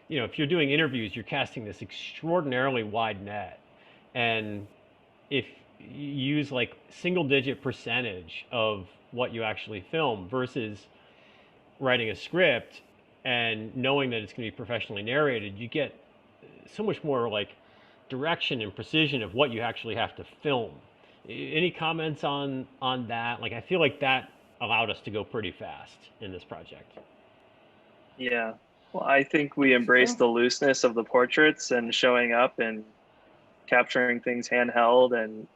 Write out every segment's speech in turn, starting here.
if you're doing interviews, you're casting this extraordinarily wide net. And if you use like single digit percentage of what you actually film versus writing a script and knowing that it's going to be professionally narrated, you get so much more like direction and precision of what you actually have to film. Any comments on that? Like I feel like that allowed us to go pretty fast in this project. Yeah. Well, I think we embraced the looseness of the portraits and showing up and capturing things handheld and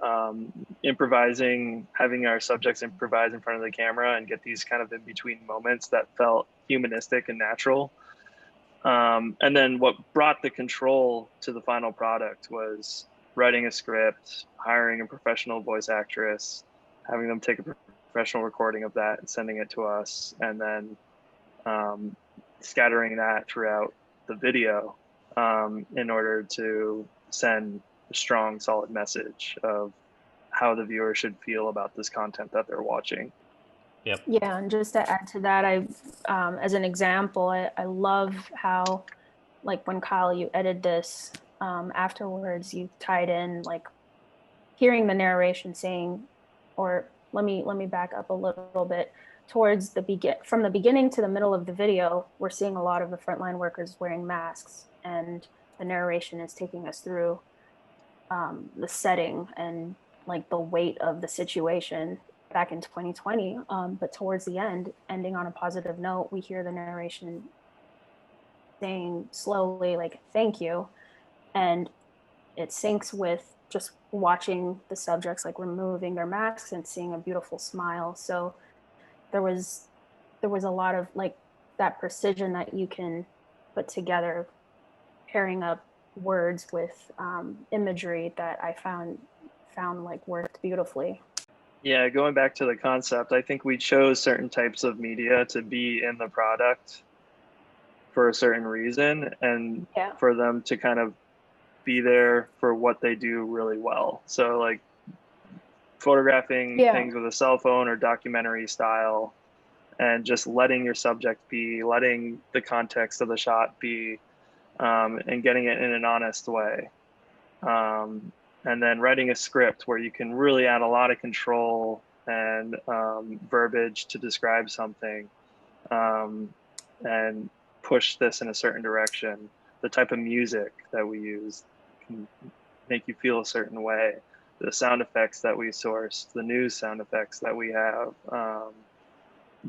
improvising, having our subjects improvise in front of the camera and get these kind of in between moments that felt humanistic and natural. And then what brought the control to the final product was writing a script, hiring a professional voice actress, having them take a professional recording of that and sending it to us, and then scattering that throughout the video in order to send a strong, solid message of how the viewer should feel about this content that they're watching. Yep. Yeah, and just to add to that, as an example, I love how, like when Kyle, you edited this, afterwards, you tied in like hearing the narration saying, or let me back up a little bit towards from the beginning to the middle of the video, we're seeing a lot of the frontline workers wearing masks, and the narration is taking us through the setting and like the weight of the situation back in 2020. But towards the end, ending on a positive note, we hear the narration saying slowly, like, thank you. And it syncs with just watching the subjects like removing their masks and seeing a beautiful smile. So there was a lot of like that precision that you can put together, pairing up words with imagery that I found like worked beautifully. Yeah, going back to the concept, I think we chose certain types of media to be in the product for a certain reason, and for them to kind of be there for what they do really well. So like photographing things with a cell phone or documentary style, and just letting your subject be, letting the context of the shot be, and getting it in an honest way. And then writing a script where you can really add a lot of control and verbiage to describe something, and push this in a certain direction. The type of music that we use can make you feel a certain way. The sound effects that we sourced, the news sound effects that we have,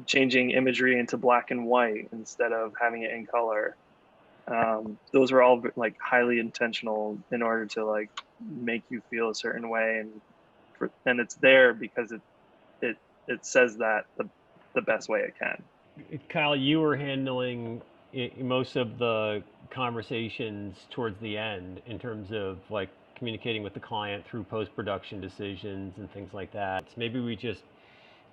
changing imagery into black and white instead of having it in color. Those are all like highly intentional in order to like make you feel a certain way, and it's there because it says that the best way it can. Kyle, you were handling most of the conversations towards the end in terms of like communicating with the client through post-production decisions and things like that. So maybe we just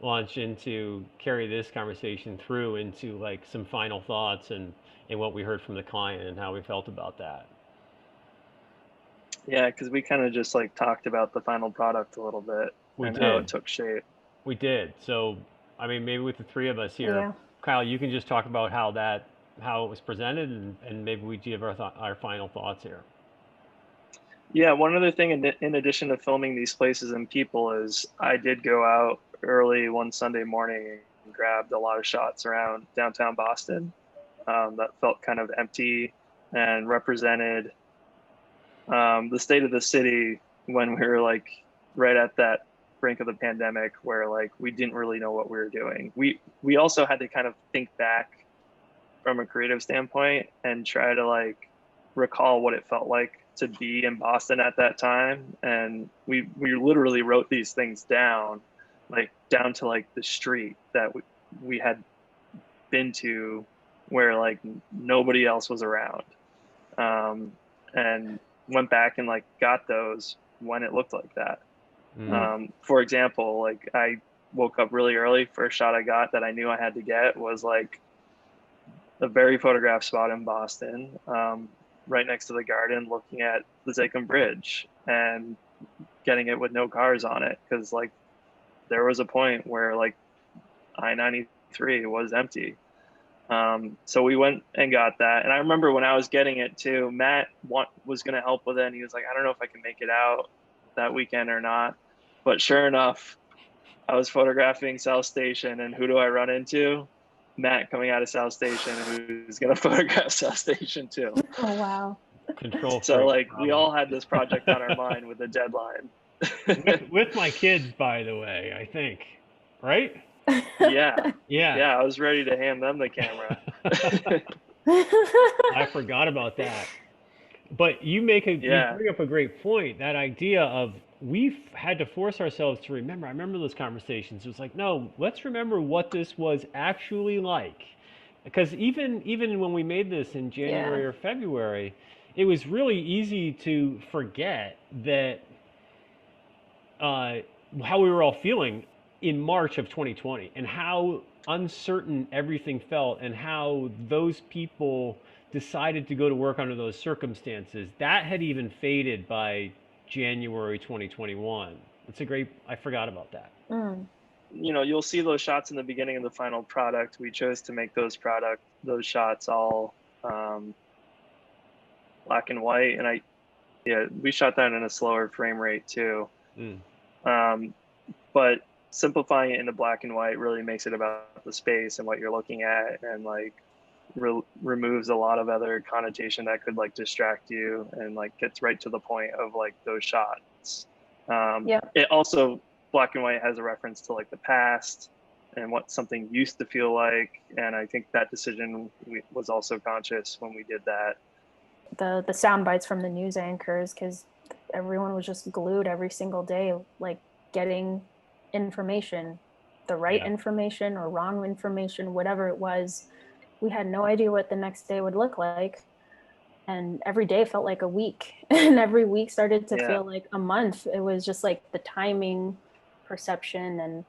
launch into carry this conversation through into like some final thoughts and what we heard from the client and how we felt about that. Yeah, because we kind of just like talked about the final product a little bit how it took shape. We did. So, I mean, maybe with the three of us here, Kyle, you can just talk about how it was presented, and maybe we give our final thoughts here. Yeah, one other thing in addition to filming these places and people is I did go out early one Sunday morning and grabbed a lot of shots around downtown Boston that felt kind of empty and represented the state of the city when we were like right at that brink of the pandemic where like we didn't really know what we were doing. We also had to kind of think back from a creative standpoint and try to like recall what it felt like to be in Boston at that time. And we literally wrote these things down, like down to like the street that we had been to where like nobody else was around, and went back and like got those when it looked like that. For example, like I woke up really early. First shot I got that I knew I had to get was like a very photographed spot in Boston, right next to the garden, looking at the Zachem Bridge and getting it with no cars on it. Cause like there was a point where like I-93 was empty. So we went and got that. And I remember when I was getting it too, Matt was going to help with it. And he was like, I don't know if I can make it out that weekend or not. But sure enough, I was photographing South Station, and who do I run into? Matt coming out of South Station, who's going to photograph South Station too. Oh, wow. Control So freak, like we probably. all had this project on our mind with a deadline. With my kids, by the way, I think, right? Yeah. Yeah. Yeah, I was ready to hand them the camera. I forgot about that. But you Yeah. bring up a great point. That idea of we've had to force ourselves to remember. I remember those conversations. It was like, no, let's remember what this was actually like. Because even when we made this in Yeah. January or February, it was really easy to forget that uh, how we were all feeling in March of 2020 and how uncertain everything felt and how those people decided to go to work under those circumstances. That had even faded by January 2021. It's a great, I forgot about that. Mm. You know, you'll see those shots in the beginning of the final product. We chose to make those shots all black and white. And we shot that in a slower frame rate too. Mm. But simplifying it into black and white really makes it about the space and what you're looking at, and like removes a lot of other connotation that could like distract you, and like gets right to the point of like those shots. Yeah. It also, black and white has a reference to like the past and what something used to feel like, and I think that decision was also conscious when we did that. The sound bites from the news anchors, because everyone was just glued every single day, like getting information, the right Yeah. information or wrong information, whatever it was. We had no idea what the next day would look like. And every day felt like a week. And every week started to Yeah. feel like a month. It was just like the timing, perception, and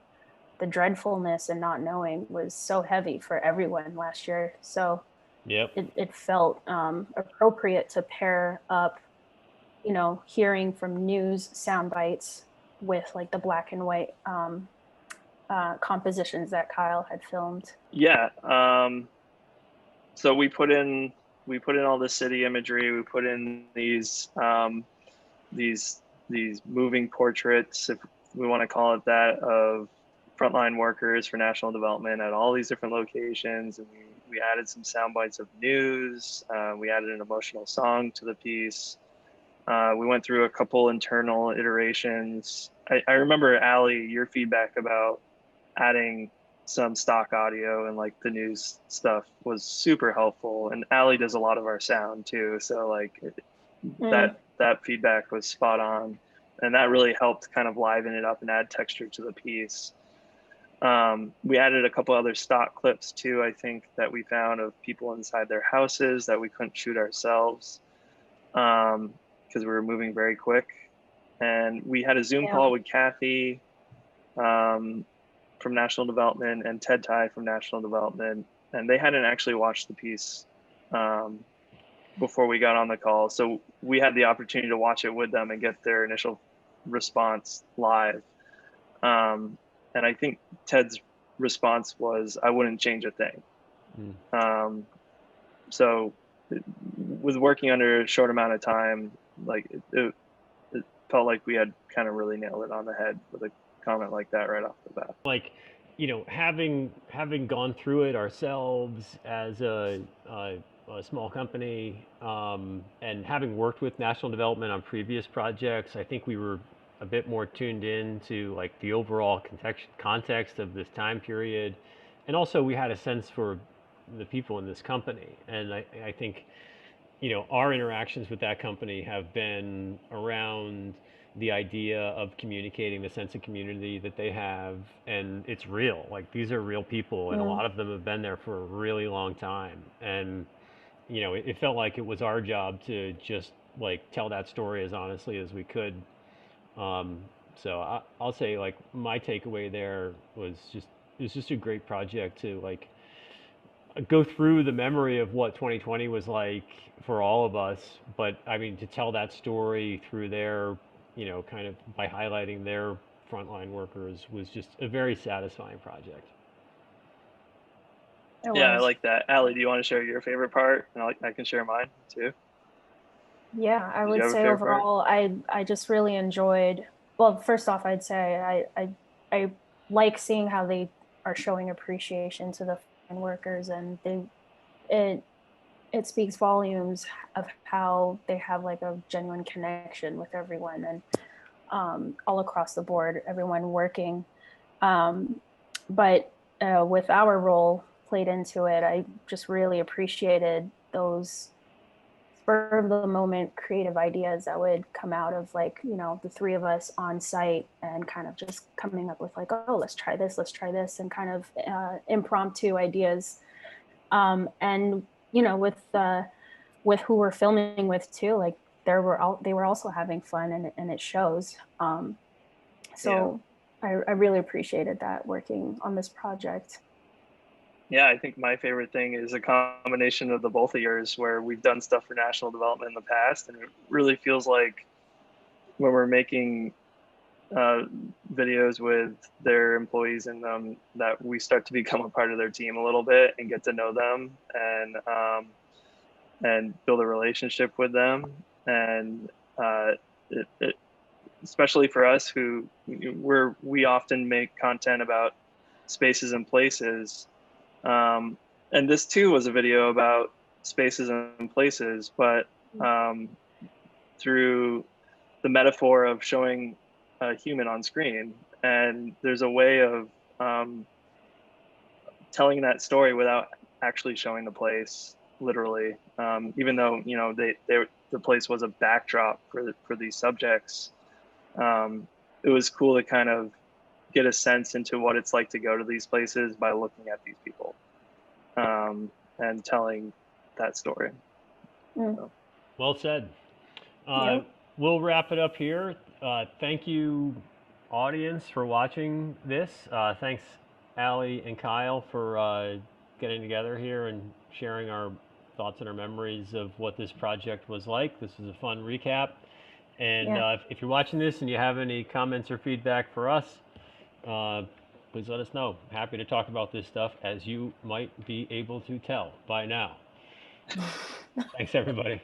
the dreadfulness and not knowing was so heavy for everyone last year. So Yep. it felt appropriate to pair up, hearing from news sound bites with like the black and white compositions that Kyle had filmed. Yeah. So we put in all the city imagery. We put in these these moving portraits, if we want to call it that, of frontline workers for national development at all these different locations. And we added some sound bites of news. We added an emotional song to the piece. We went through a couple internal iterations. I remember, Ali, your feedback about adding some stock audio and like the news stuff was super helpful. And Ali does a lot of our sound too. So like that feedback was spot on. And that really helped kind of liven it up and add texture to the piece. We added a couple other stock clips too, I think, that we found of people inside their houses that we couldn't shoot ourselves because we were moving very quick. And we had a Zoom call with Kathy from National Development and Ted Tai from National Development, and they hadn't actually watched the piece before we got on the call. So we had the opportunity to watch it with them and get their initial response live. And I think Ted's response was, I wouldn't change a thing. So with working under a short amount of time, like it felt like we had kind of really nailed it on the head with a comment like that right off the bat. Like, having gone through it ourselves as a small company, and having worked with national development on previous projects, I think we were a bit more tuned in to like the overall context of this time period, and also we had a sense for the people in this company, and I think our interactions with that company have been around the idea of communicating the sense of community that they have, and it's real. Like, these are real people, and a lot of them have been there for a really long time, and it felt like it was our job to just like tell that story as honestly as we could. So I'll say, like, my takeaway there was just it was just a great project to like go through the memory of what 2020 was like for all of us. But I mean, to tell that story through their, kind of by highlighting their frontline workers was just a very satisfying project. It Yeah, I was. like that. Allie, do you want to share your favorite part? And I can share mine too. Yeah, I Did you would have a say favorite part? overall, I just really enjoyed. Well, first off, I'd say I like seeing how they are showing appreciation to the frontline workers, and it it speaks volumes of how they have like a genuine connection with everyone, and all across the board, everyone working. Um, but with our role played into it, I just really appreciated those spur of the moment creative ideas that would come out of, like, the three of us on site and kind of just coming up with like, oh, let's try this, and kind of impromptu ideas. And with who we're filming with too, like they were also having fun, and it shows. Yeah. So I really appreciated that working on this project. Yeah, I think my favorite thing is a combination of the both of yours, where we've done stuff for national development in the past, and it really feels like when we're making uh, videos with their employees in them, that we start to become a part of their team a little bit and get to know them, and build a relationship with them. And it, especially for us who we often make content about spaces and places. And this too was a video about spaces and places, but um, through the metaphor of showing a human on screen. And there's a way of telling that story without actually showing the place literally. Even though the place was a backdrop for these subjects, it was cool to kind of get a sense into what it's like to go to these places by looking at these people, and telling that story. So. Well said. Uh, Yep. we'll wrap it up here. Thank you, audience, for watching this. Thanks, Allie and Kyle, for getting together here and sharing our thoughts and our memories of what this project was like. This was a fun recap. And Yeah. if you're watching this and you have any comments or feedback for us, please let us know. Happy to talk about this stuff, as you might be able to tell by now. Thanks, everybody.